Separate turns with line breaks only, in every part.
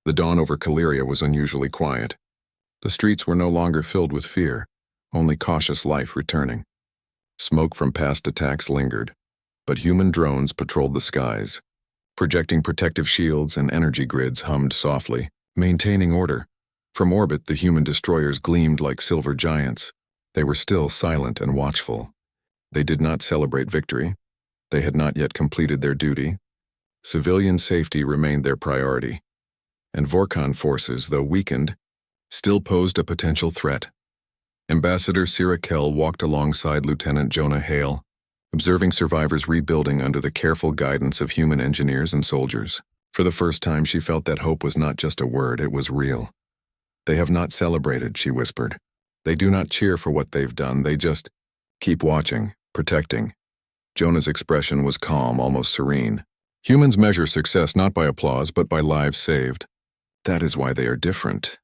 The dawn over Caleria was unusually quiet. The streets were no longer filled with fear, only cautious life returning. Smoke from past attacks lingered, but human drones patrolled the skies. Projecting protective shields and energy grids hummed softly, maintaining order. From orbit, the human destroyers gleamed like silver giants. They were still silent and watchful. They did not celebrate victory. They had not yet completed their duty. Civilian safety remained their priority. And Vorkon forces, though weakened, still posed a potential threat. Ambassador Sira Kell walked alongside Lieutenant Jonah Hale, observing survivors rebuilding under the careful guidance of human engineers and soldiers. For the first time, she felt that hope was not just a word, it was real. "They have not celebrated," she whispered. "They do not cheer for what they've done, they just keep watching, protecting." Jonah's expression was calm, almost serene. Humans measure success not by applause, but by lives saved. That is why they are different.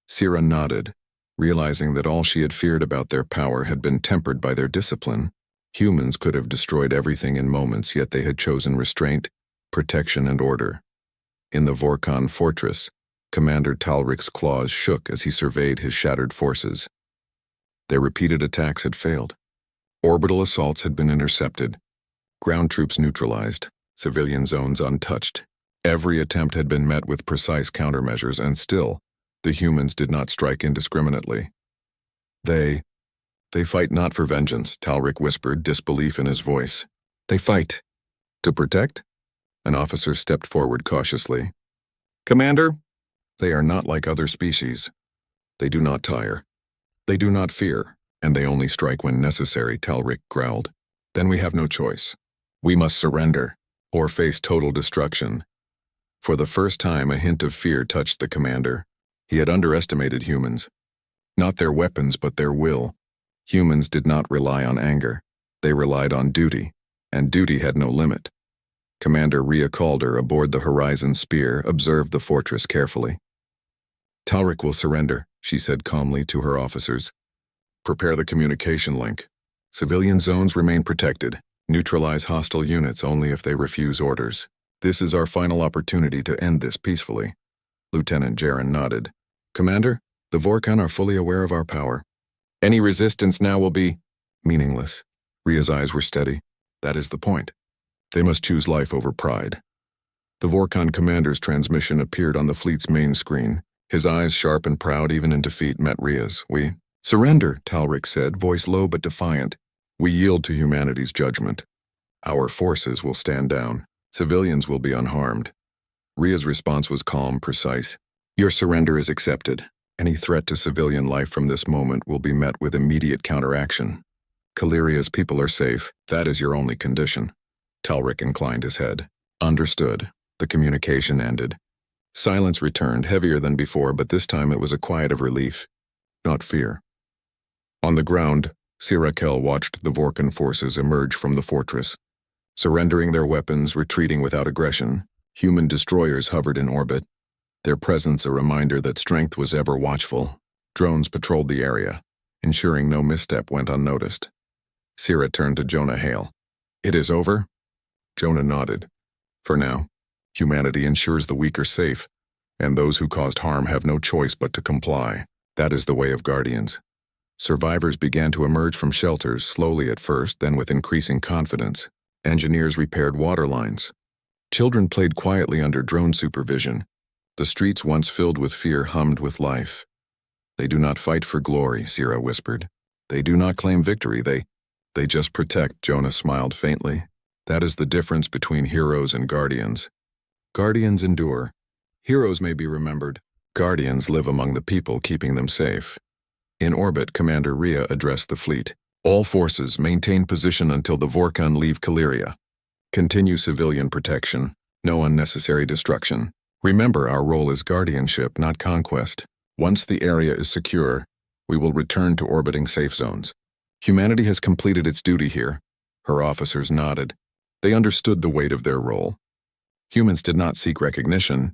Sira nodded, realizing that all she had feared about their power had been tempered by their discipline. Humans could have destroyed everything in moments, yet they had chosen restraint, protection, and order. In the Vorkon fortress, Commander Talric's claws shook as he surveyed his shattered forces. Their repeated attacks had failed. Orbital assaults had been intercepted, ground troops neutralized, civilian zones untouched. Every attempt had been met with precise countermeasures, and still, the humans did not strike indiscriminately. They fight not for vengeance," Talric whispered, disbelief in his voice. "They fight. To protect?" An officer stepped forward cautiously. "Commander, they are not like other species. They do not tire. They do not fear, and they only strike when necessary," Talric growled. "Then we have no choice. We must surrender, or face total destruction." For the first time, a hint of fear touched the commander. He had underestimated humans. Not their weapons, but their will. Humans did not rely on anger. They relied on duty, and duty had no limit. Commander Rhea Calder, aboard the Horizon Spear, observed the fortress carefully. "Talric will surrender," she said calmly to her officers. "Prepare the communication link. Civilian zones remain protected. Neutralize hostile units only if they refuse orders. This is our final opportunity to end this peacefully." Lieutenant Jaren nodded. "Commander, the Vorkon are fully aware of our power. Any resistance now will be meaningless." Rhea's eyes were steady. "That is the point. They must choose life over pride." The Vorkon commander's transmission appeared on the fleet's main screen. His eyes, sharp and proud even in defeat, met Rhea's. "We surrender," Talric said, voice low but defiant. "We yield to humanity's judgment. Our forces will stand down. Civilians will be unharmed." Rhea's response was calm, precise. "Your surrender is accepted. Any threat to civilian life from this moment will be met with immediate counteraction. Caleria's people are safe. That is your only condition." Talric inclined his head. "Understood." The communication ended. Silence returned, heavier than before, but this time it was a quiet of relief, not fear. On the ground, Sira Kell watched the Vorkon forces emerge from the fortress. Surrendering their weapons, retreating without aggression, human destroyers hovered in orbit, their presence a reminder that strength was ever watchful. Drones patrolled the area, ensuring no misstep went unnoticed. Sira turned to Jonah Hale. "It is over?" Jonah nodded. "For now. Humanity ensures the weak are safe, and those who caused harm have no choice but to comply. That is the way of Guardians." Survivors began to emerge from shelters, slowly at first, then with increasing confidence. Engineers repaired water lines. Children played quietly under drone supervision. The streets once filled with fear hummed with life. "They do not fight for glory," Sira whispered. "They do not claim victory, they just protect," Jonah smiled faintly. "That is the difference between heroes and guardians. Guardians endure. Heroes may be remembered. Guardians live among the people, keeping them safe." In orbit, Commander Rhea addressed the fleet. "All forces maintain position until the Vorkon leave Caleria. Continue civilian protection. No unnecessary destruction. Remember, our role is guardianship, not conquest. Once the area is secure, we will return to orbiting safe zones. Humanity has completed its duty here." Her officers nodded. They understood the weight of their role. Humans did not seek recognition.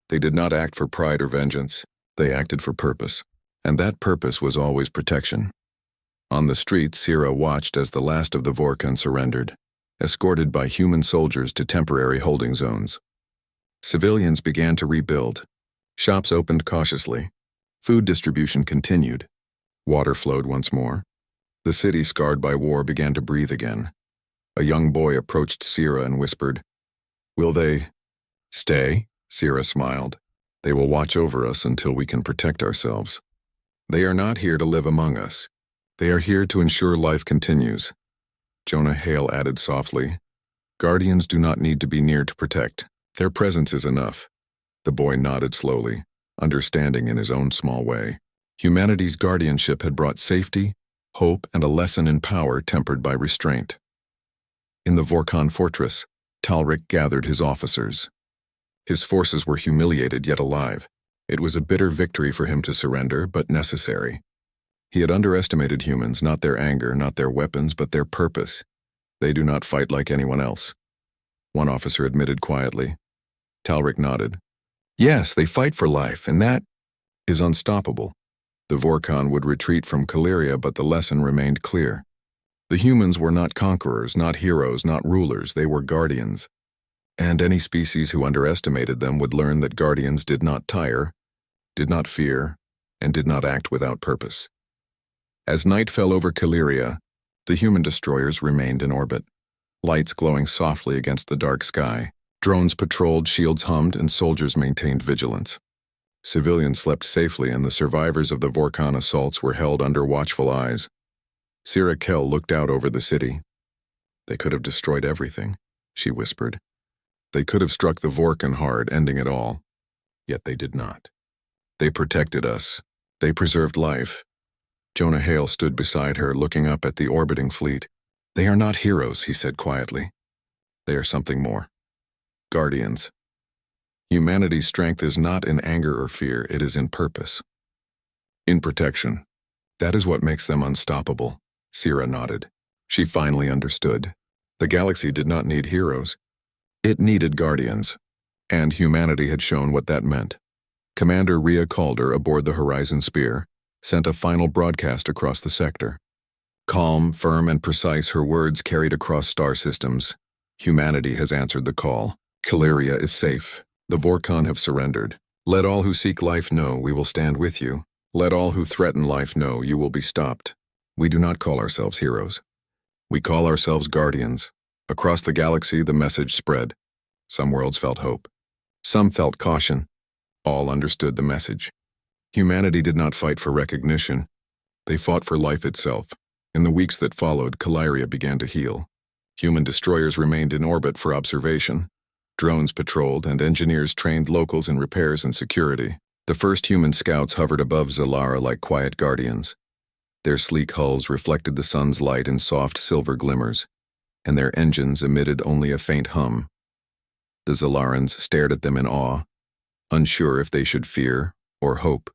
They did not act for pride or vengeance. They acted for purpose, and that purpose was always protection. On the street, Sira watched as the last of the Vorkon surrendered, escorted by human soldiers to temporary holding zones. Civilians began to rebuild, Shops opened cautiously. Food distribution continued. Water flowed once more. The city, scarred by war, began to breathe again. A young boy approached Sierra and whispered, "Will they stay?" Sierra smiled. "They will watch over us until we can protect ourselves. They are not here to live among us. They are here to ensure life continues." Jonah Hale added softly, "Guardians do not need to be near to protect. Their presence is enough." The boy nodded slowly, understanding in his own small way. Humanity's guardianship had brought safety, hope, and a lesson in power tempered by restraint. In the Vorkon fortress, Talric gathered his officers. His forces were humiliated yet alive. It was a bitter victory for him to surrender, but necessary. He had underestimated humans, not their anger, not their weapons, but their purpose. They do not fight like anyone else. One officer admitted quietly. Talric nodded. Yes, they fight for life, and that is unstoppable. The Vorkon would retreat from Caleria, but the lesson remained clear. The humans were not conquerors, not heroes, not rulers, they were guardians. And any species who underestimated them would learn that guardians did not tire, did not fear, and did not act without purpose. As night fell over Caleria, the human destroyers remained in orbit, lights glowing softly against the dark sky. Drones patrolled, shields hummed, and soldiers maintained vigilance. Civilians slept safely, and the survivors of the Vorkon assaults were held under watchful eyes. Sierra Kell looked out over the city. "They could have destroyed everything," she whispered. "They could have struck the Vorkon hard, ending it all. Yet they did not. They protected us. They preserved life." Jonah Hale stood beside her, looking up at the orbiting fleet. "They are not heroes," he said quietly. "They are something more. Guardians. Humanity's strength is not in anger or fear, it is in purpose. In protection. That is what makes them unstoppable." Sierra nodded. She finally understood. The galaxy did not need heroes. It needed guardians. And humanity had shown what that meant. Commander Rhea Calder aboard the Horizon Spear sent a final broadcast across the sector. Calm, firm, and precise, her words carried across star systems. Humanity has answered the call. Caleria is safe. The Vorkon have surrendered. Let all who seek life know we will stand with you. Let all who threaten life know you will be stopped. We do not call ourselves heroes. We call ourselves guardians. Across the galaxy, the message spread. Some worlds felt hope. Some felt caution. All understood the message. Humanity did not fight for recognition. They fought for life itself. In the weeks that followed, Caleria began to heal. Human destroyers remained in orbit for observation. Drones patrolled, and engineers trained locals in repairs and security. The first human scouts hovered above Zalara like quiet guardians. Their sleek hulls reflected the sun's light in soft silver glimmers, and their engines emitted only a faint hum. The Zalarans stared at them in awe, unsure if they should fear or hope.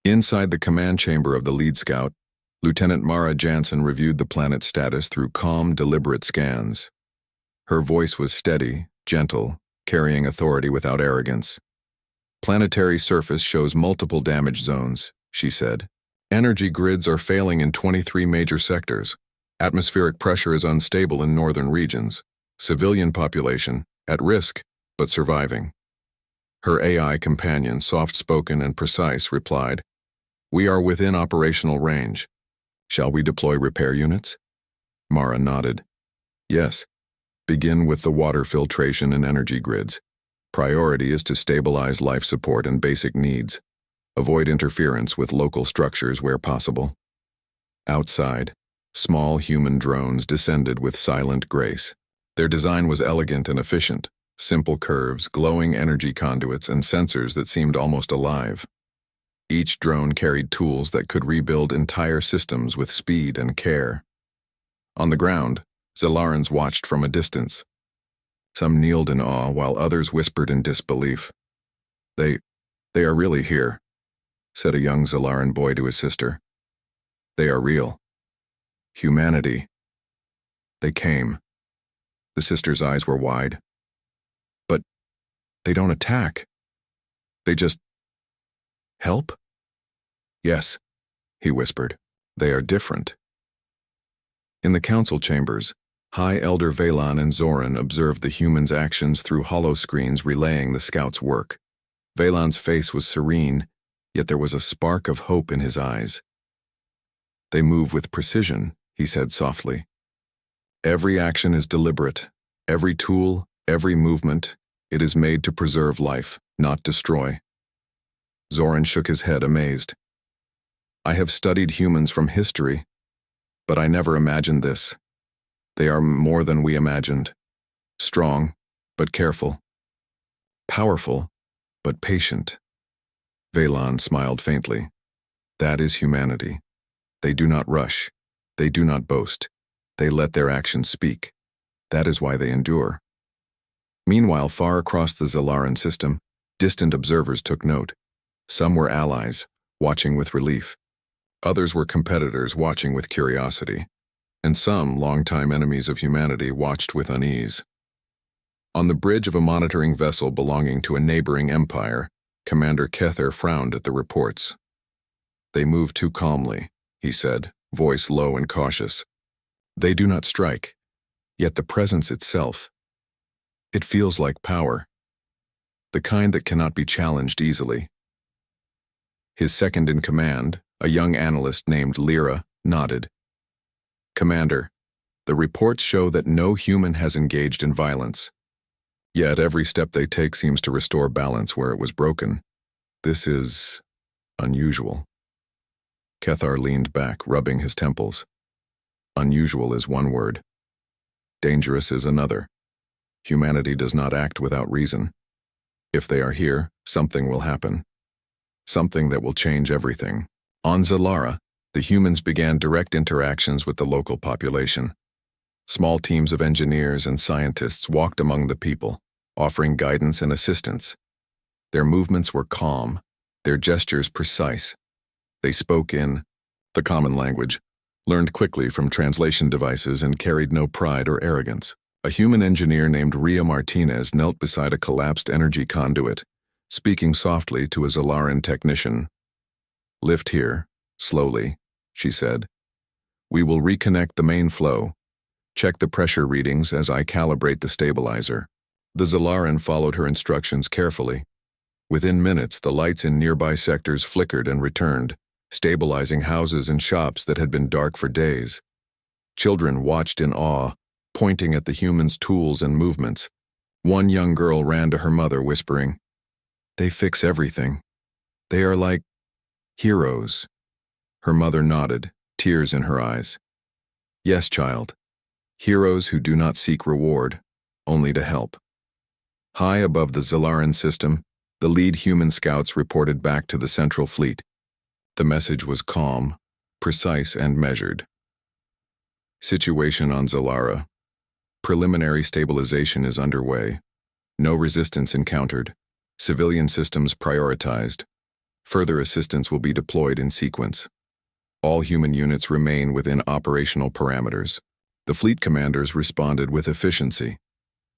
Inside the command chamber of the lead scout, Lieutenant Mara Jansen reviewed the planet's status through calm, deliberate scans. Her voice was steady, gentle, carrying authority without arrogance. "Planetary surface shows multiple damage zones," she said. "Energy grids are failing in 23 major sectors. Atmospheric pressure is unstable in northern regions. Civilian population, at risk, but surviving." Her AI companion, soft-spoken and precise, replied, "We are within operational range. Shall we deploy repair units?" Mara nodded. "Yes. Begin with the water filtration and energy grids. Priority is to stabilize life support and basic needs. Avoid interference with local structures where possible." Outside, small human drones descended with silent grace. Their design was elegant and efficient, simple curves, glowing energy conduits, and sensors that seemed almost alive. Each drone carried tools that could rebuild entire systems with speed and care. On the ground, Zalarans watched from a distance. Some kneeled in awe, while others whispered in disbelief. They are really here," said a young Zalaran boy to his sister. "They are real. Humanity. They came." The sister's eyes were wide. "But they don't attack. They just help?" "Yes," he whispered. "They are different." In the council chambers, High Elder Valan and Zoran observed the humans' actions through hollow screens relaying the scouts' work. Valan's face was serene, yet there was a spark of hope in his eyes. "They move with precision," he said softly. "Every action is deliberate. Every tool, every movement, it is made to preserve life, not destroy." Zoran shook his head, amazed. "I have studied humans from history, but I never imagined this. They are more than we imagined. Strong, but careful. Powerful, but patient." Valan smiled faintly. "That is humanity. They do not rush. They do not boast. They let their actions speak. That is why they endure." Meanwhile, far across the Zalaran system, distant observers took note. Some were allies, watching with relief. Others were competitors, watching with curiosity. And some, longtime enemies of humanity, watched with unease. On the bridge of a monitoring vessel belonging to a neighboring empire, Commander Kether frowned at the reports. "They move too calmly," he said, voice low and cautious. "They do not strike, yet the presence itself, it feels like power. The kind that cannot be challenged easily." His second in command, a young analyst named Lyra, nodded. "Commander, the reports show that no human has engaged in violence. Yet every step they take seems to restore balance where it was broken. This is unusual." Kethar leaned back, rubbing his temples. "Unusual is one word. Dangerous is another. Humanity does not act without reason. If they are here, something will happen. Something that will change everything." On Zalara, the humans began direct interactions with the local population. Small teams of engineers and scientists walked among the people, offering guidance and assistance. Their movements were calm, their gestures precise. They spoke in the common language, learned quickly from translation devices, and carried no pride or arrogance. A human engineer named Ria Martinez knelt beside a collapsed energy conduit, speaking softly to a Zalaran technician. "Lift here, slowly," she said. "We will reconnect the main flow. Check the pressure readings as I calibrate the stabilizer." The Zalaran followed her instructions carefully. Within minutes, the lights in nearby sectors flickered and returned, stabilizing houses and shops that had been dark for days. Children watched in awe, pointing at the humans' tools and movements. One young girl ran to her mother, whispering, "They fix everything. They are like heroes." Her mother nodded, tears in her eyes. "Yes, child. Heroes who do not seek reward, only to help." High above the Zalaran system, the lead human scouts reported back to the Central Fleet. The message was calm, precise, and measured. "Situation on Zalara. Preliminary stabilization is underway. No resistance encountered. Civilian systems prioritized. Further assistance will be deployed in sequence. All human units remain within operational parameters." The fleet commanders responded with efficiency.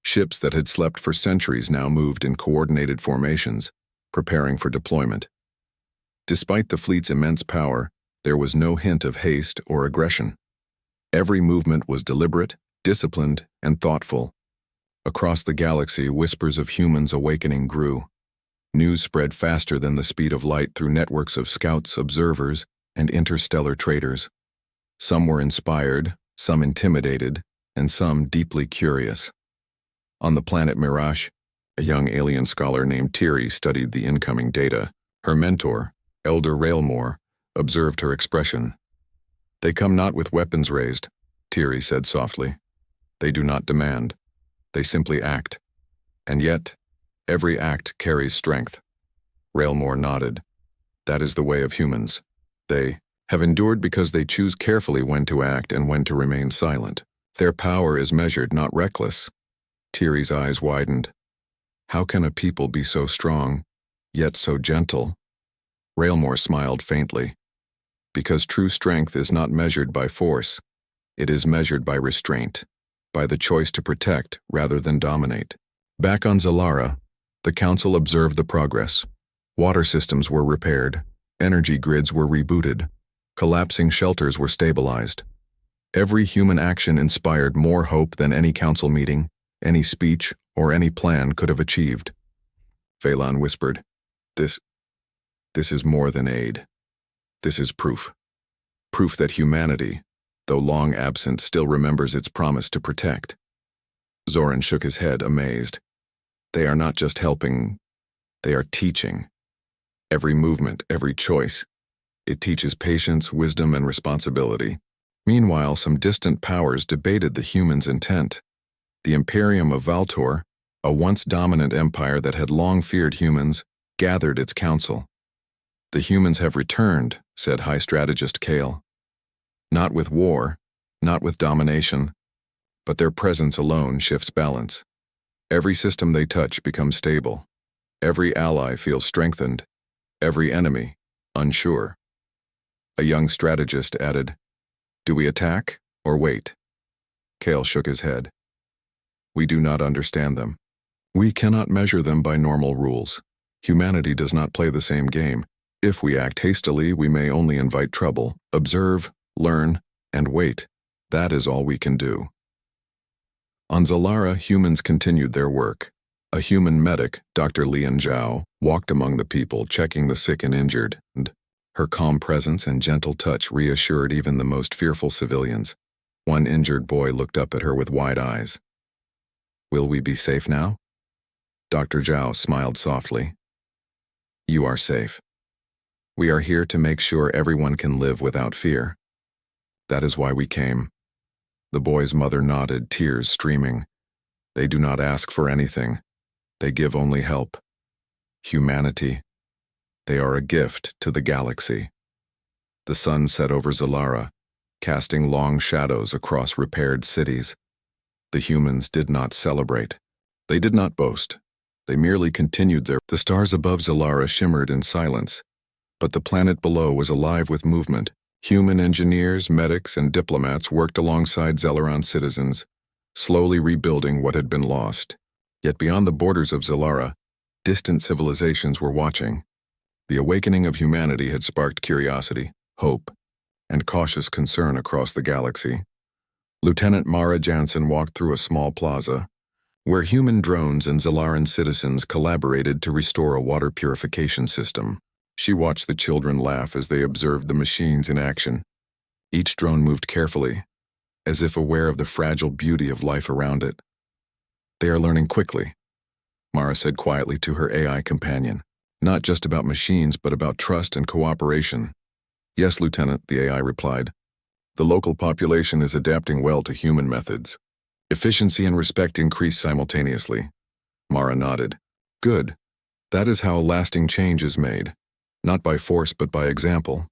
Ships that had slept for centuries now moved in coordinated formations, preparing for deployment. Despite the fleet's immense power, there was no hint of haste or aggression. Every movement was deliberate, disciplined, and thoughtful. Across the galaxy, whispers of humans awakening grew. News spread faster than the speed of light through networks of scouts, observers, and interstellar traders. Some were inspired, some intimidated, and some deeply curious. On the planet Mirage, a young alien scholar named Tiri studied the incoming data. Her mentor, Elder Railmore, observed her expression. "They come not with weapons raised," Tiri said softly. "They do not demand. They simply act. And yet, every act carries strength." Railmore nodded. "That is the way of humans. They have endured because they choose carefully when to act and when to remain silent. Their power is measured, not reckless." Tiri's eyes widened. "How can a people be so strong, yet so gentle?" Railmore smiled faintly. "Because true strength is not measured by force. It is measured by restraint, by the choice to protect rather than dominate." Back on Zalara, the Council observed the progress. Water systems were repaired, energy grids were rebooted, collapsing shelters were stabilized. Every human action inspired more hope than any council meeting, any speech, or any plan could have achieved. Valan whispered, This is more than aid. This is proof. Proof that humanity, though long absent, still remembers its promise to protect. Zoran shook his head, amazed. They are not just helping, they are teaching. Every movement, every choice. It teaches patience, wisdom, and responsibility. Meanwhile, some distant powers debated the humans' intent. The Imperium of Valtor, a once dominant empire that had long feared humans, gathered its council. The humans have returned, said High Strategist Kale. Not with war, not with domination, but their presence alone shifts balance. Every system they touch becomes stable. Every ally feels strengthened. Every enemy, unsure. A young strategist added, "Do we attack or wait?" Kale shook his head. "We do not understand them. We cannot measure them by normal rules. Humanity does not play the same game. If we act hastily, we may only invite trouble. Observe, learn, and wait. That is all we can do." On Zalara, humans continued their work. A human medic, Dr. Lian Zhao, walked among the people, checking the sick and injured, and her calm presence and gentle touch reassured even the most fearful civilians. One injured boy looked up at her with wide eyes. "Will we be safe now?" Dr. Zhao smiled softly. "You are safe. We are here to make sure everyone can live without fear. That is why we came." The boy's mother nodded, tears streaming. "They do not ask for anything. They give only help. Humanity. They are a gift to the galaxy." The sun set over Zalara, casting long shadows across repaired cities. The humans did not celebrate. They did not boast. They merely continued their. The stars above Zalara shimmered in silence, but the planet below was alive with movement. Human engineers, medics, and diplomats worked alongside Zelaron citizens, slowly rebuilding what had been lost. Yet beyond the borders of Zalara, distant civilizations were watching. The awakening of humanity had sparked curiosity, hope, and cautious concern across the galaxy. Lieutenant Mara Jansen walked through a small plaza, where human drones and Zalaran citizens collaborated to restore a water purification system. She watched the children laugh as they observed the machines in action. Each drone moved carefully, as if aware of the fragile beauty of life around it. "They are learning quickly," Mara said quietly to her AI companion. "Not just about machines, but about trust and cooperation." "Yes, Lieutenant," the AI replied. "The local population is adapting well to human methods. Efficiency and respect increase simultaneously." Mara nodded. "Good. That is how lasting change is made. Not by force, but by example."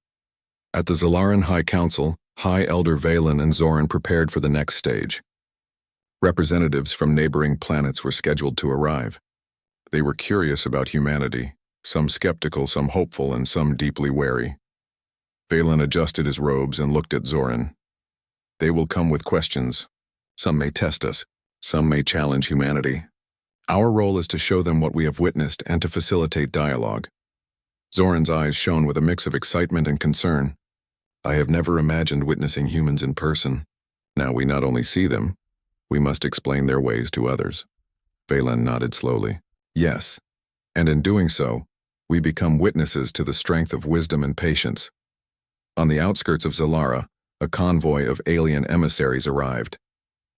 At the Zalaran High Council, High Elder Valen and Zoran prepared for the next stage. Representatives from neighboring planets were scheduled to arrive. They were curious about humanity, some skeptical, some hopeful, and some deeply wary. Valen adjusted his robes and looked at Zoran. "They will come with questions. Some may test us, some may challenge humanity. Our role is to show them what we have witnessed and to facilitate dialogue." Zoran's eyes shone with a mix of excitement and concern. "I have never imagined witnessing humans in person. Now we not only see them, we must explain their ways to others." Valen nodded slowly. "Yes, and in doing so, we become witnesses to the strength of wisdom and patience." On the outskirts of Zalara, a convoy of alien emissaries arrived.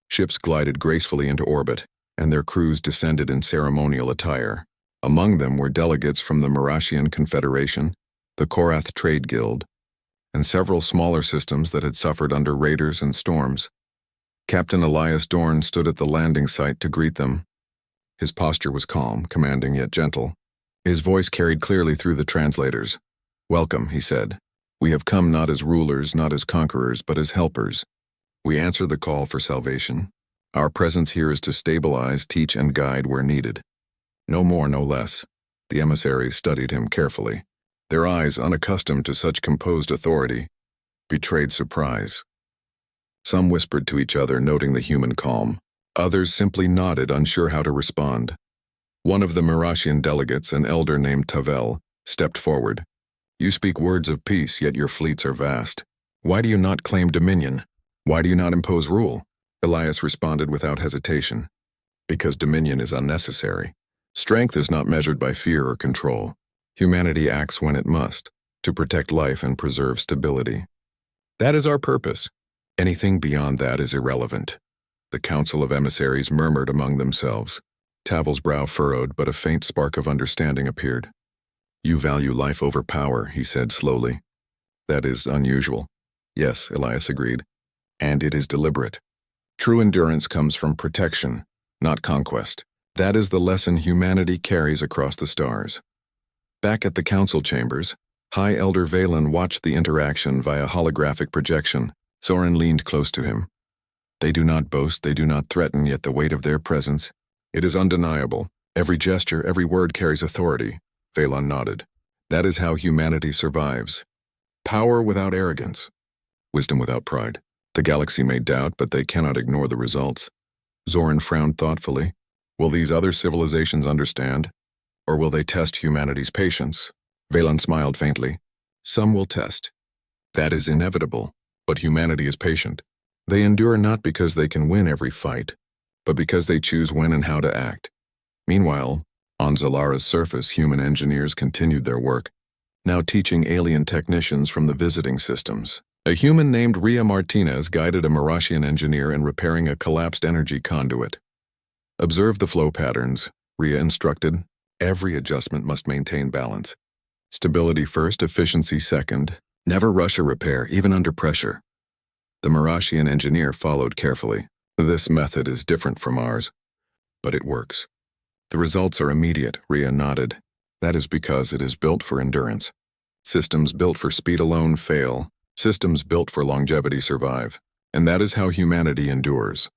Ships glided gracefully into orbit, and their crews descended in ceremonial attire. Among them were delegates from the Marashian Confederation, the Korath Trade Guild, and several smaller systems that had suffered under raiders and storms. Captain Elias Dorn stood at the landing site to greet them. His posture was calm, commanding yet gentle. His voice carried clearly through the translators. "Welcome," he said. "We have come not as rulers, not as conquerors, but as helpers. We answer the call for salvation. Our presence here is to stabilize, teach, and guide where needed. No more, no less." The emissaries studied him carefully. Their eyes, unaccustomed to such composed authority, betrayed surprise. Some whispered to each other, noting the human calm. Others simply nodded, unsure how to respond. One of the Marashian delegates, an elder named Tavel, stepped forward. "You speak words of peace, yet your fleets are vast. Why do you not claim dominion? Why do you not impose rule?" Elias responded without hesitation. "Because dominion is unnecessary. Strength is not measured by fear or control. Humanity acts when it must, to protect life and preserve stability. That is our purpose. Anything beyond that is irrelevant. The council of emissaries murmured among themselves. Tavel's brow furrowed, but a faint spark of understanding appeared. You value life over power, he said slowly. That is unusual. Yes, Elias agreed. And it is deliberate. True endurance comes from protection, not conquest. That is the lesson humanity carries across the stars. Back at the council chambers, High Elder Valen watched the interaction via holographic projection. Soren leaned close to him. They do not boast, they do not threaten, yet the weight of their presence, it is undeniable. Every gesture, every word carries authority. Valen nodded. That is how humanity survives. Power without arrogance. Wisdom without pride. The galaxy may doubt, but they cannot ignore the results. Zoran frowned thoughtfully. Will these other civilizations understand? Or will they test humanity's patience? Valen smiled faintly. Some will test. That is inevitable, but humanity is patient. They endure not because they can win every fight, but because they choose when and how to act. Meanwhile, on Zalara's surface, human engineers continued their work, now teaching alien technicians from the visiting systems. A human named Ria Martinez guided a Marashian engineer in repairing a collapsed energy conduit. Observe the flow patterns, Ria instructed. Every adjustment must maintain balance. Stability first, efficiency second. Never rush a repair, even under pressure. The Marashian engineer followed carefully. This method is different from ours, but it works. The results are immediate, Ria nodded. That is because it is built for endurance. Systems built for speed alone fail. Systems built for longevity survive. And that is how humanity endures.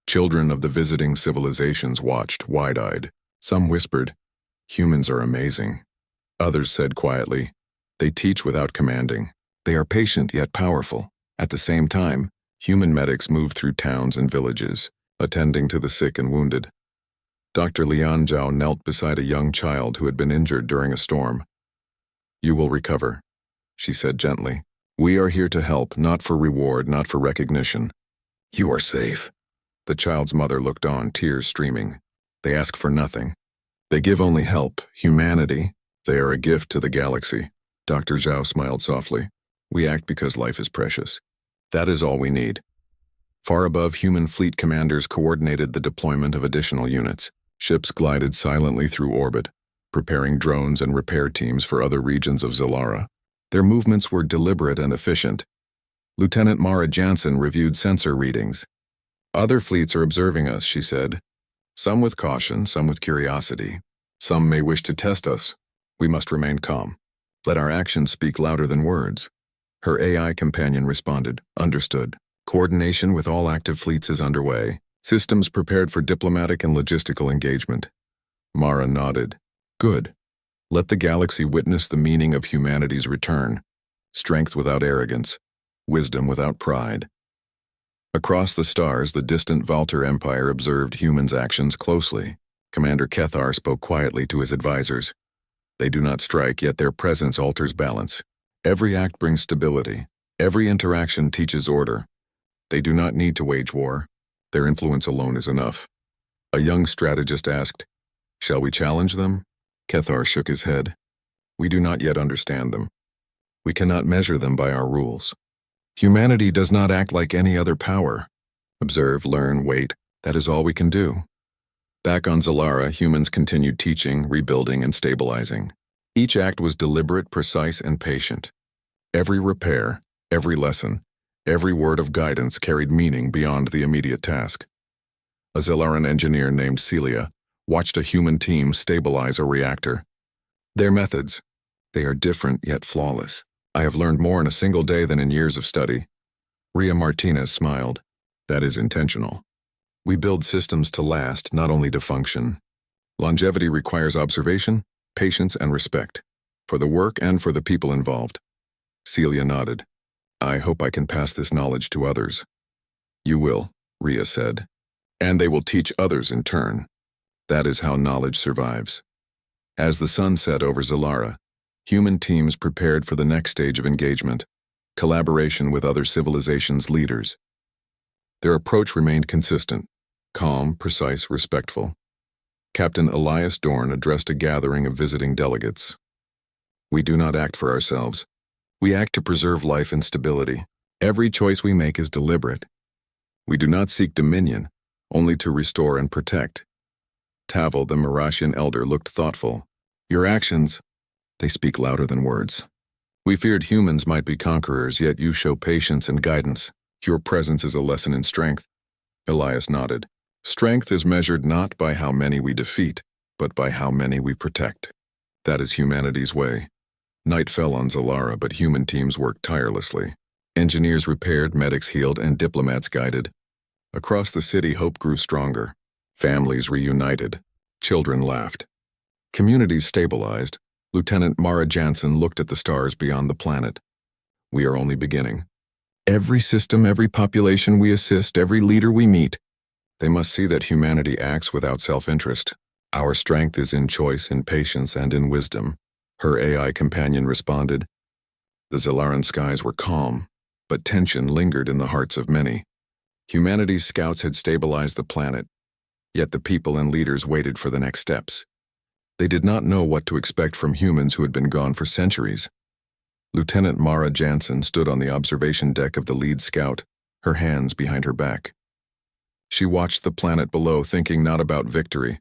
Children of the visiting civilizations watched, wide-eyed. Some whispered, humans are amazing. Others said quietly, they teach without commanding. They are patient yet powerful. At the same time, human medics move through towns and villages, attending to the sick and wounded. Dr. Lian Zhao knelt beside a young child who had been injured during a storm. You will recover, she said gently. We are here to help, not for reward, not for recognition. You are safe. The child's mother looked on, tears streaming. They ask for nothing. They give only help, humanity. They are a gift to the galaxy. Dr. Zhao smiled softly. We act because life is precious. That is all we need. Far above, human fleet commanders coordinated the deployment of additional units. Ships glided silently through orbit, preparing drones and repair teams for other regions of Zalara. Their movements were deliberate and efficient. Lieutenant Mara Jansen reviewed sensor readings. Other fleets are observing us, she said. Some with caution, some with curiosity. Some may wish to test us. We must remain calm. Let our actions speak louder than words. Her AI companion responded, understood. Coordination with all active fleets is underway. Systems prepared for diplomatic and logistical engagement. Mara nodded. Good. Let the galaxy witness the meaning of humanity's return. Strength without arrogance. Wisdom without pride. Across the stars, the distant Valter Empire observed humans' actions closely. Commander Kethar spoke quietly to his advisors. They do not strike, yet their presence alters balance. Every act brings stability. Every interaction teaches order. They do not need to wage war. Their influence alone is enough. A young strategist asked, shall we challenge them? Kethar shook his head. We do not yet understand them. We cannot measure them by our rules. Humanity does not act like any other power. Observe, learn, wait. That is all we can do. Back on Zalara, humans continued teaching, rebuilding, and stabilizing. Each act was deliberate, precise, and patient. Every repair, every lesson, every word of guidance carried meaning beyond the immediate task. A Zalaran engineer named Celia watched a human team stabilize a reactor. Their methods, they are different yet flawless. I have learned more in a single day than in years of study. Ria Martinez smiled. That is intentional. We build systems to last, not only to function. Longevity requires observation, patience, and respect, for the work and for the people involved. Celia nodded. I hope I can pass this knowledge to others. You will, Ria said. And they will teach others in turn. That is how knowledge survives. As the sun set over Zalara, human teams prepared for the next stage of engagement, collaboration with other civilizations' leaders. Their approach remained consistent, calm, precise, respectful. Captain Elias Dorn addressed a gathering of visiting delegates. We do not act for ourselves. We act to preserve life and stability. Every choice we make is deliberate. We do not seek dominion, only to restore and protect. Tavel, the Marashian elder, looked thoughtful. Your actions, they speak louder than words. We feared humans might be conquerors, yet you show patience and guidance. Your presence is a lesson in strength. Elias nodded. Strength is measured not by how many we defeat, but by how many we protect. That is humanity's way. Night fell on Zalara, but human teams worked tirelessly. Engineers repaired, medics healed, and diplomats guided. Across the city, hope grew stronger. Families reunited. Children laughed. Communities stabilized. Lieutenant Mara Jansen looked at the stars beyond the planet. We are only beginning. Every system, every population we assist, every leader we meet, they must see that humanity acts without self-interest. Our strength is in choice, in patience, and in wisdom. Her AI companion responded. The Zalaran skies were calm, but tension lingered in the hearts of many. Humanity's scouts had stabilized the planet, yet the people and leaders waited for the next steps. They did not know what to expect from humans who had been gone for centuries. Lieutenant Mara Jansen stood on the observation deck of the lead scout, her hands behind her back. She watched the planet below, thinking not about victory,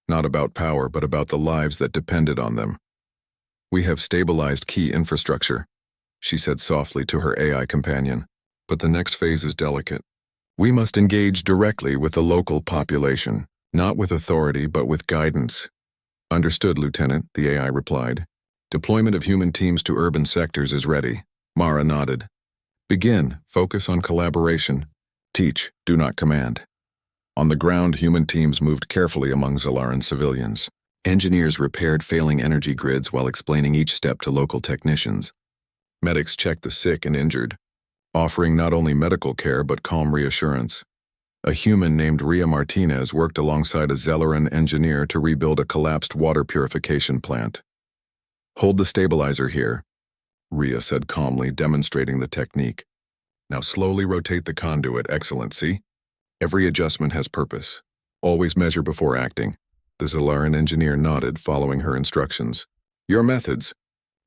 not about power, but about the lives that depended on them. We have stabilized key infrastructure, she said softly to her AI companion, but the next phase is delicate. We must engage directly with the local population, not with authority, but with guidance. Understood, Lieutenant, the AI replied. Deployment of human teams to urban sectors is ready. Mara nodded. Begin, focus on collaboration. Teach, do not command. On the ground, human teams moved carefully among Zalaran civilians. Engineers repaired failing energy grids while explaining each step to local technicians. Medics checked the sick and injured, offering not only medical care but calm reassurance. A human named Ria Martinez worked alongside a Zalaran engineer to rebuild a collapsed water purification plant. Hold the stabilizer here, Ria said calmly, demonstrating the technique. Now slowly rotate the conduit, Excellency. Every adjustment has purpose. Always measure before acting. The Zalaran engineer nodded, following her instructions. Your methods,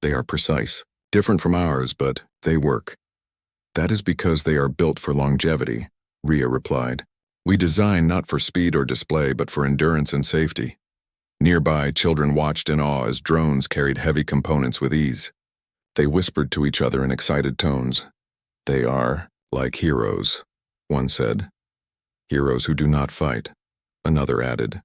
they are precise, different from ours, but they work. That is because they are built for longevity, Ria replied. We design not for speed or display, but for endurance and safety. Nearby, children watched in awe as drones carried heavy components with ease. They whispered to each other in excited tones. They are like heroes, one said. Heroes who do not fight, another added.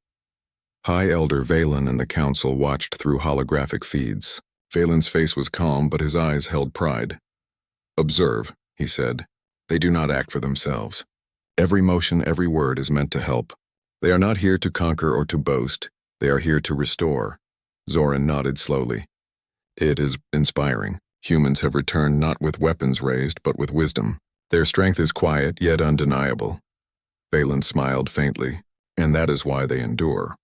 High Elder Valen and the council watched through holographic feeds. Valen's face was calm, but his eyes held pride. Observe, he said. They do not act for themselves. Every motion, every word is meant to help. They are not here to conquer or to boast. They are here to restore. Zoran nodded slowly. It is inspiring. Humans have returned not with weapons raised, but with wisdom. Their strength is quiet, yet undeniable. Valen smiled faintly, and that is why they endure.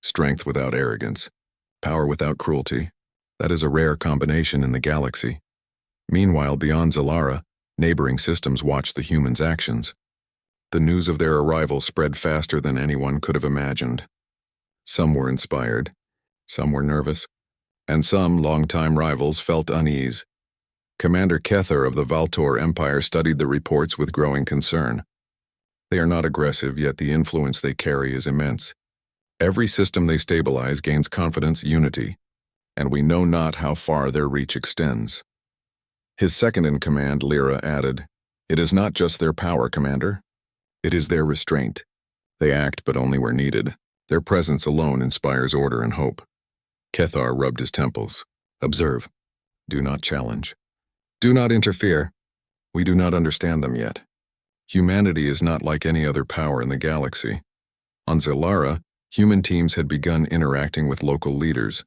Strength without arrogance. Power without cruelty. That is a rare combination in the galaxy. Meanwhile, beyond Zalara, neighboring systems watched the humans' actions. The news of their arrival spread faster than anyone could have imagined. Some were inspired, some were nervous, and some longtime rivals felt unease. Commander Kethar of the Valtor Empire studied the reports with growing concern. They are not aggressive, yet the influence they carry is immense. Every system they stabilize gains confidence, unity, and we know not how far their reach extends. His second-in-command, Lyra, added, It is not just their power, Commander. It is their restraint. They act, but only where needed. Their presence alone inspires order and hope. Kethar rubbed his temples. Observe. Do not challenge. Do not interfere. We do not understand them yet. Humanity is not like any other power in the galaxy. On Zalara, human teams had begun interacting with local leaders.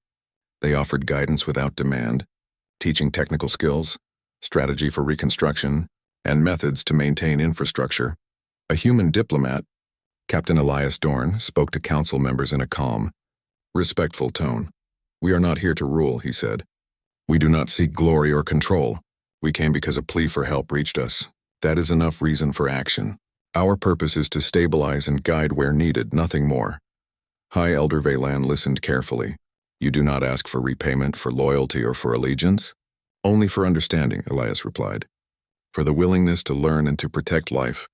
They offered guidance without demand, teaching technical skills, strategy for reconstruction, and methods to maintain infrastructure. A human diplomat, Captain Elias Dorn, spoke to council members in a calm, respectful tone. We are not here to rule, he said. We do not seek glory or control. We came because a plea for help reached us. That is enough reason for action. Our purpose is to stabilize and guide where needed, nothing more. High Elder Valan listened carefully. You do not ask for repayment, for loyalty, or for allegiance? Only for understanding, Elias replied. For the willingness to learn and to protect life.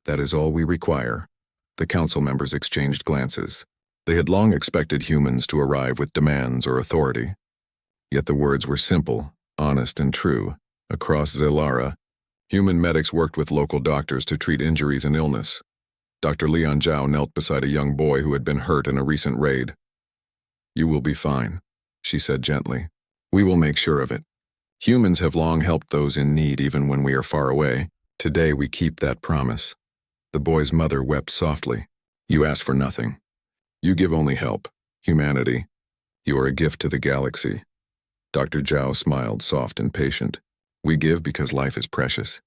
That is all we require. The council members exchanged glances. They had long expected humans to arrive with demands or authority. Yet the words were simple, honest, and true. Across Zilara, human medics worked with local doctors to treat injuries and illness. Dr. Leon Zhao knelt beside a young boy who had been hurt in a recent raid. You will be fine, she said gently. We will make sure of it. Humans have long helped those in need even when we are far away. Today we keep that promise. The boy's mother wept softly. You ask for nothing. You give only help, humanity. You are a gift to the galaxy. Dr. Zhao smiled, soft and patient. We give because life is precious.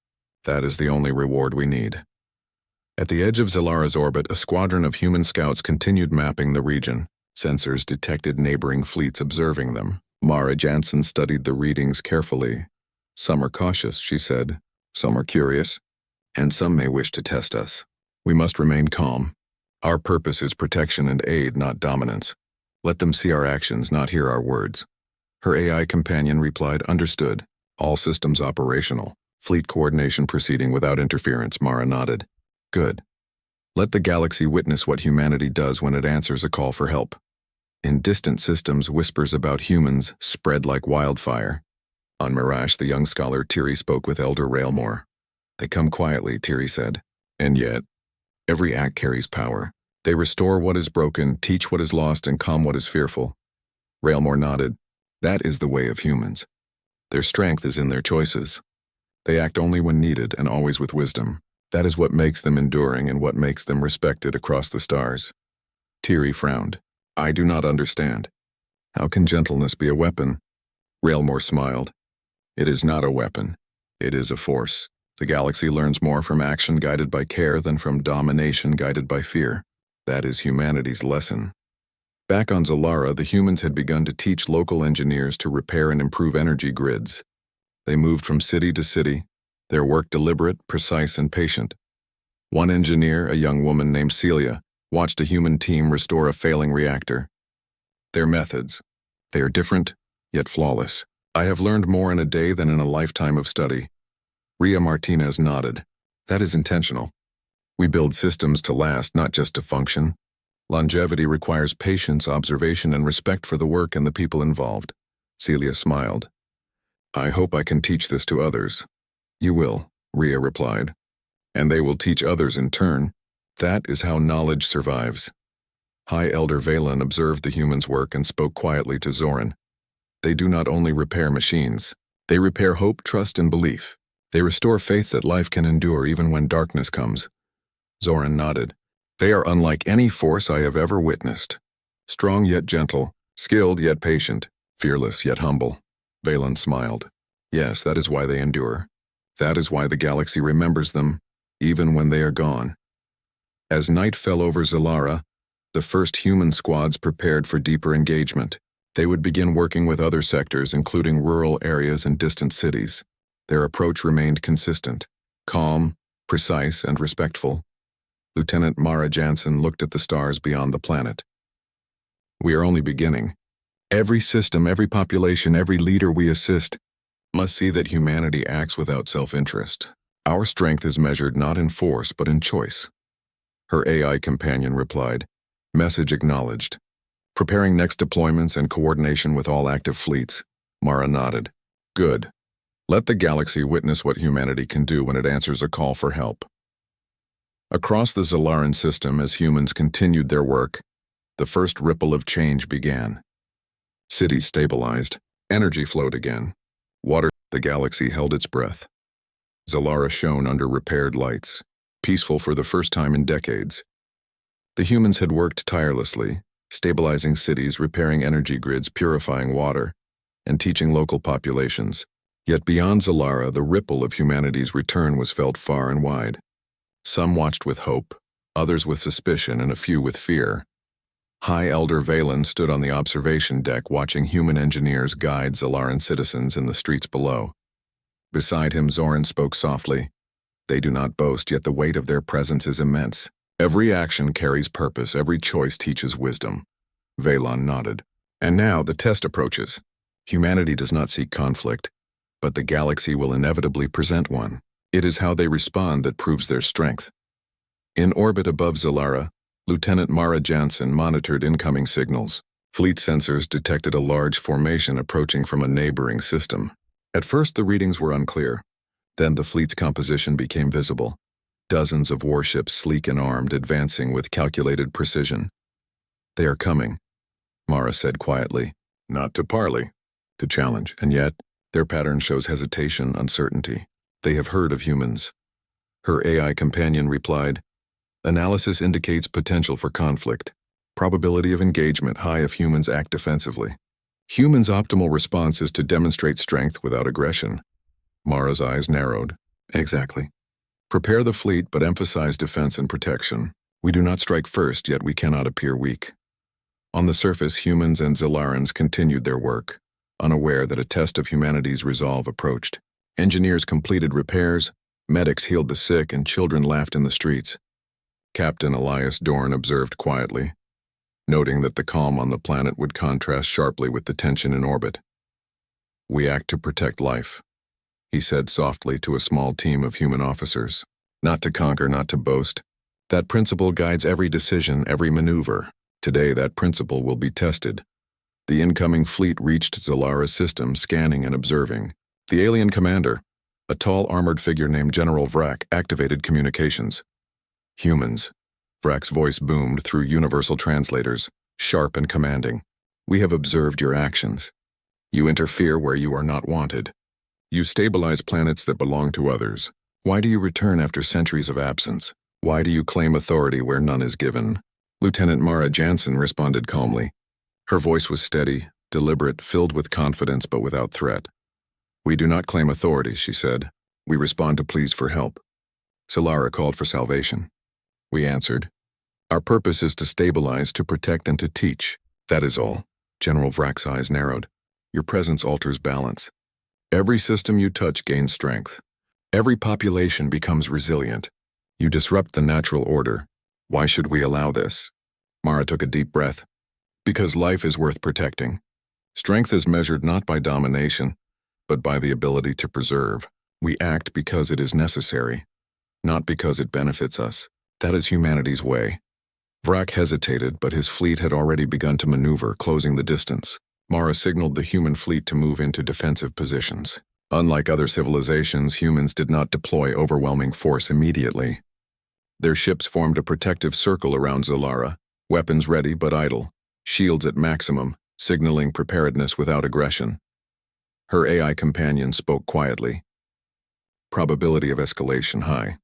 That is the only reward we need. At the edge of Zalara's orbit, a squadron of human scouts continued mapping the region. Sensors detected neighboring fleets observing them. Mara Jansen studied the readings carefully. Some are cautious, she said. Some are curious. And some may wish to test us. We must remain calm. Our purpose is protection and aid, not dominance. Let them see our actions, not hear our words. Her AI companion replied, understood. All systems operational. Fleet coordination proceeding without interference, Mara nodded. Good. Let the galaxy witness what humanity does when it answers a call for help. In distant systems, whispers about humans spread like wildfire. On Mirage, the young scholar Tiri spoke with Elder Railmore. They come quietly, Tiri said. And yet, every act carries power. They restore what is broken, teach what is lost, and calm what is fearful. Railmore nodded. That is the way of humans. Their strength is in their choices. They act only when needed and always with wisdom. That is what makes them enduring and what makes them respected across the stars. Tiri frowned. I do not understand. How can gentleness be a weapon? Railmore smiled. It is not a weapon. It is a force. The galaxy learns more from action guided by care than from domination guided by fear. That is humanity's lesson. Back on Zalara, the humans had begun to teach local engineers to repair and improve energy grids. They moved from city to city, their work deliberate, precise, and patient. One engineer, a young woman named Celia, watched a human team restore a failing reactor. Their methods. They are different, yet flawless. I have learned more in a day than in a lifetime of study. Ria Martinez nodded. That is intentional. We build systems to last, not just to function. Longevity requires patience, observation, and respect for the work and the people involved. Celia smiled. I hope I can teach this to others. You will, Ria replied. And they will teach others in turn. That is how knowledge survives. High Elder Valen observed the humans' work and spoke quietly to Zoran. They do not only repair machines. They repair hope, trust, and belief. They restore faith that life can endure even when darkness comes. Zoran nodded. They are unlike any force I have ever witnessed. Strong yet gentle, skilled yet patient, fearless yet humble. Valen smiled. Yes, that is why they endure. That is why the galaxy remembers them, even when they are gone. As night fell over Zalara, the first human squads prepared for deeper engagement. They would begin working with other sectors, including rural areas and distant cities. Their approach remained consistent, calm, precise, and respectful. Lieutenant Mara Jansen looked at the stars beyond the planet. We are only beginning. Every system, every population, every leader we assist must see that humanity acts without self-interest. Our strength is measured not in force, but in choice. Her AI companion replied, message acknowledged. Preparing next deployments and coordination with all active fleets. Mara nodded. Good. Let the galaxy witness what humanity can do when it answers a call for help. Across the Zalaran system, as humans continued their work, the first ripple of change began. Cities stabilized, energy flowed again. The galaxy held its breath. Zalara shone under repaired lights, peaceful for the first time in decades. The humans had worked tirelessly, stabilizing cities, repairing energy grids, purifying water, and teaching local populations. Yet beyond Zalara, the ripple of humanity's return was felt far and wide. Some watched with hope, others with suspicion, and a few with fear. High Elder Valen stood on the observation deck watching human engineers guide Zalaran citizens in the streets below. Beside him, Zoran spoke softly. They do not boast, yet the weight of their presence is immense. Every action carries purpose, every choice teaches wisdom. Valen nodded. And now the test approaches. Humanity does not seek conflict, but the galaxy will inevitably present one. It is how they respond that proves their strength. In orbit above Zalara, Lieutenant Mara Jansen monitored incoming signals. Fleet sensors detected a large formation approaching from a neighboring system. At first the readings were unclear. Then the fleet's composition became visible. Dozens of warships, sleek and armed, advancing with calculated precision. "They are coming," Mara said quietly. "Not to parley, to challenge, and yet their pattern shows hesitation, uncertainty. They have heard of humans." Her AI companion replied, "Analysis indicates potential for conflict. Probability of engagement high if humans act defensively. Humans' optimal response is to demonstrate strength without aggression." Mara's eyes narrowed. "Exactly. Prepare the fleet but emphasize defense and protection. We do not strike first, yet we cannot appear weak." On the surface, humans and Zalarans continued their work, unaware that a test of humanity's resolve approached. Engineers completed repairs, medics healed the sick, and children laughed in the streets. Captain Elias Dorn observed quietly, noting that the calm on the planet would contrast sharply with the tension in orbit. "We act to protect life," he said softly to a small team of human officers. "Not to conquer, not to boast. That principle guides every decision, every maneuver. Today that principle will be tested." The incoming fleet reached Zalara's system, scanning and observing. The alien commander, a tall armored figure named General Vrak, activated communications. "Humans," Vrak's voice boomed through universal translators, sharp and commanding. "We have observed your actions. You interfere where you are not wanted. You stabilize planets that belong to others. Why do you return after centuries of absence? Why do you claim authority where none is given?" Lieutenant Mara Jansen responded calmly. Her voice was steady, deliberate, filled with confidence but without threat. "We do not claim authority," she said. "We respond to pleas for help." Zalara called for salvation. We answered. "Our purpose is to stabilize, to protect, and to teach. That is all." General Vrak's eyes narrowed. "Your presence alters balance. Every system you touch gains strength. Every population becomes resilient. You disrupt the natural order. Why should we allow this?" Mara took a deep breath. "Because life is worth protecting. Strength is measured not by domination, but by the ability to preserve. We act because it is necessary, not because it benefits us. That is humanity's way." Vrak hesitated, but his fleet had already begun to maneuver, closing the distance. Mara signaled the human fleet to move into defensive positions. Unlike other civilizations, humans did not deploy overwhelming force immediately. Their ships formed a protective circle around Zalara, weapons ready but idle, shields at maximum, signaling preparedness without aggression. Her AI companion spoke quietly. "Probability of escalation high.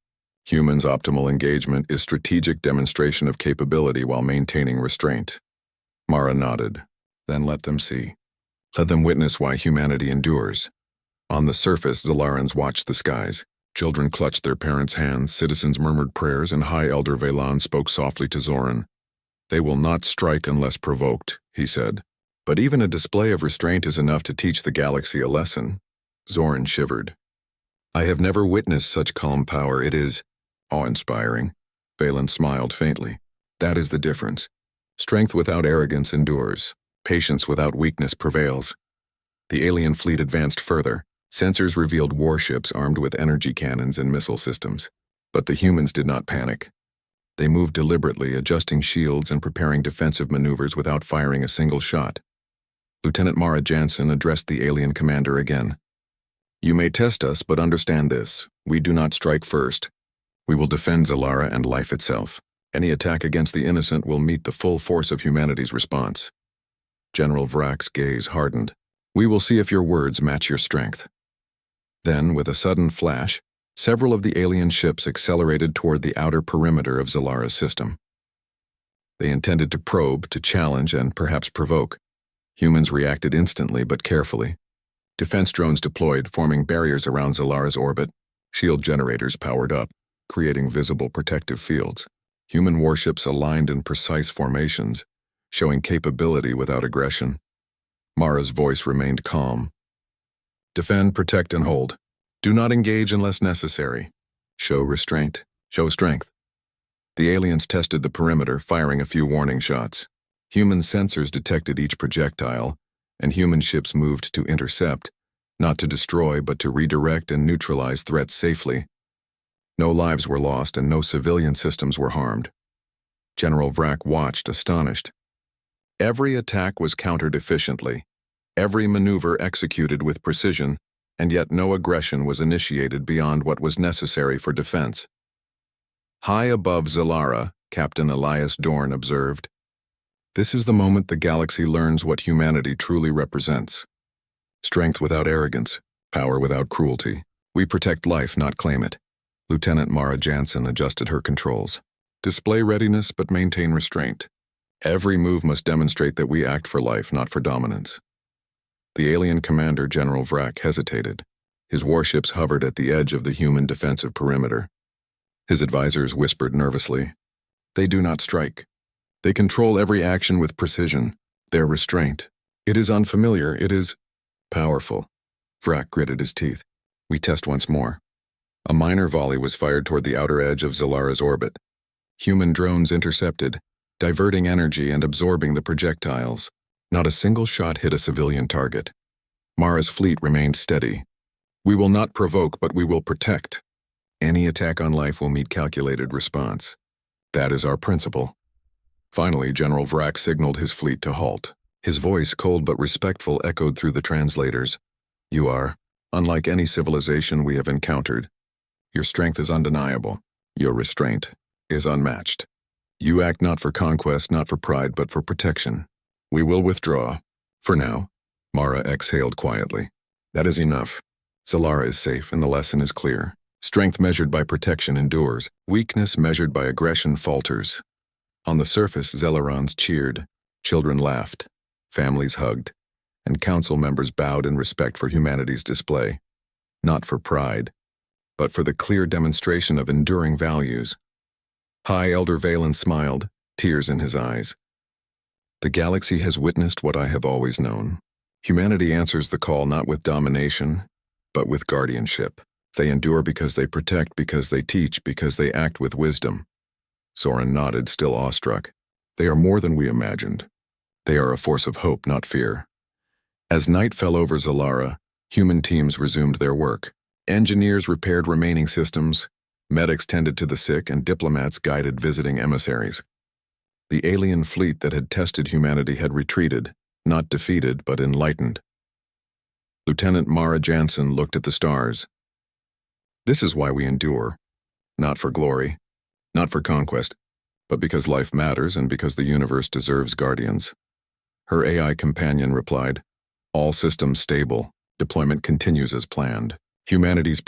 Humans' optimal engagement is strategic demonstration of capability while maintaining restraint." Mara nodded. "Then let them see. Let them witness why humanity endures." On the surface, Zalarans watched the skies. Children clutched their parents' hands, citizens murmured prayers, and High Elder Velan spoke softly to Zoran. "They will not strike unless provoked," he said. "But even a display of restraint is enough to teach the galaxy a lesson." Zoran shivered. "I have never witnessed such calm power. It is awe-inspiring." Velan smiled faintly. "That is the difference. Strength without arrogance endures. Patience without weakness prevails." The alien fleet advanced further. Sensors revealed warships armed with energy cannons and missile systems. But the humans did not panic. They moved deliberately, adjusting shields and preparing defensive maneuvers without firing a single shot. Lieutenant Mara Jansen addressed the alien commander again. "You may test us, but understand this. We do not strike first. We will defend Zalara and life itself. Any attack against the innocent will meet the full force of humanity's response." General Vrak's gaze hardened. "We will see if your words match your strength." Then, with a sudden flash, several of the alien ships accelerated toward the outer perimeter of Zalara's system. They intended to probe, to challenge, and perhaps provoke. Humans reacted instantly but carefully. Defense drones deployed, forming barriers around Zalara's orbit. Shield generators powered up, creating visible protective fields. Human warships aligned in precise formations, showing capability without aggression. Mara's voice remained calm. "Defend, protect, and hold. Do not engage unless necessary. Show restraint. Show strength." The aliens tested the perimeter, firing a few warning shots. Human sensors detected each projectile, and human ships moved to intercept, not to destroy but to redirect and neutralize threats safely. No lives were lost and no civilian systems were harmed. General Vrak watched, astonished. Every attack was countered efficiently, every maneuver executed with precision, and yet no aggression was initiated beyond what was necessary for defense. High above Zalara, Captain Elias Dorn observed, "This is the moment the galaxy learns what humanity truly represents. Strength without arrogance, power without cruelty. We protect life, not claim it." Lieutenant Mara Jansen adjusted her controls. "Display readiness but maintain restraint. Every move must demonstrate that we act for life, not for dominance." The alien commander, General Vrak, hesitated. His warships hovered at the edge of the human defensive perimeter. His advisors whispered nervously, "They do not strike. They control every action with precision. Their restraint. It is unfamiliar, it is powerful." Vrak gritted his teeth. "We test once more." A minor volley was fired toward the outer edge of Zalara's orbit. Human drones intercepted, diverting energy and absorbing the projectiles. Not a single shot hit a civilian target. Mara's fleet remained steady. "We will not provoke, but we will protect. Any attack on life will meet calculated response. That is our principle." Finally, General Vrak signaled his fleet to halt. His voice, cold but respectful, echoed through the translators. "You are, unlike any civilization we have encountered. Your strength is undeniable. Your restraint is unmatched. You act not for conquest, not for pride, but for protection. We will withdraw. For now." Mara exhaled quietly. "That is enough. Zalara is safe and the lesson is clear. Strength measured by protection endures. Weakness measured by aggression falters." On the surface, Zelarans cheered, children laughed, families hugged, and council members bowed in respect for humanity's display. Not for pride, but for the clear demonstration of enduring values. High Elder Valen smiled, tears in his eyes. "The galaxy has witnessed what I have always known. Humanity answers the call not with domination, but with guardianship. They endure because they protect, because they teach, because they act with wisdom." Soren nodded, still awestruck. "They are more than we imagined. They are a force of hope, not fear." As night fell over Zalara, human teams resumed their work. Engineers repaired remaining systems, medics tended to the sick, and diplomats guided visiting emissaries. The alien fleet that had tested humanity had retreated, not defeated, but enlightened. Lieutenant Mara Jansen looked at the stars. "This is why we endure. Not for glory, not for conquest, but because life matters and because the universe deserves guardians." Her AI companion replied, "All systems stable. Deployment continues as planned. Humanity's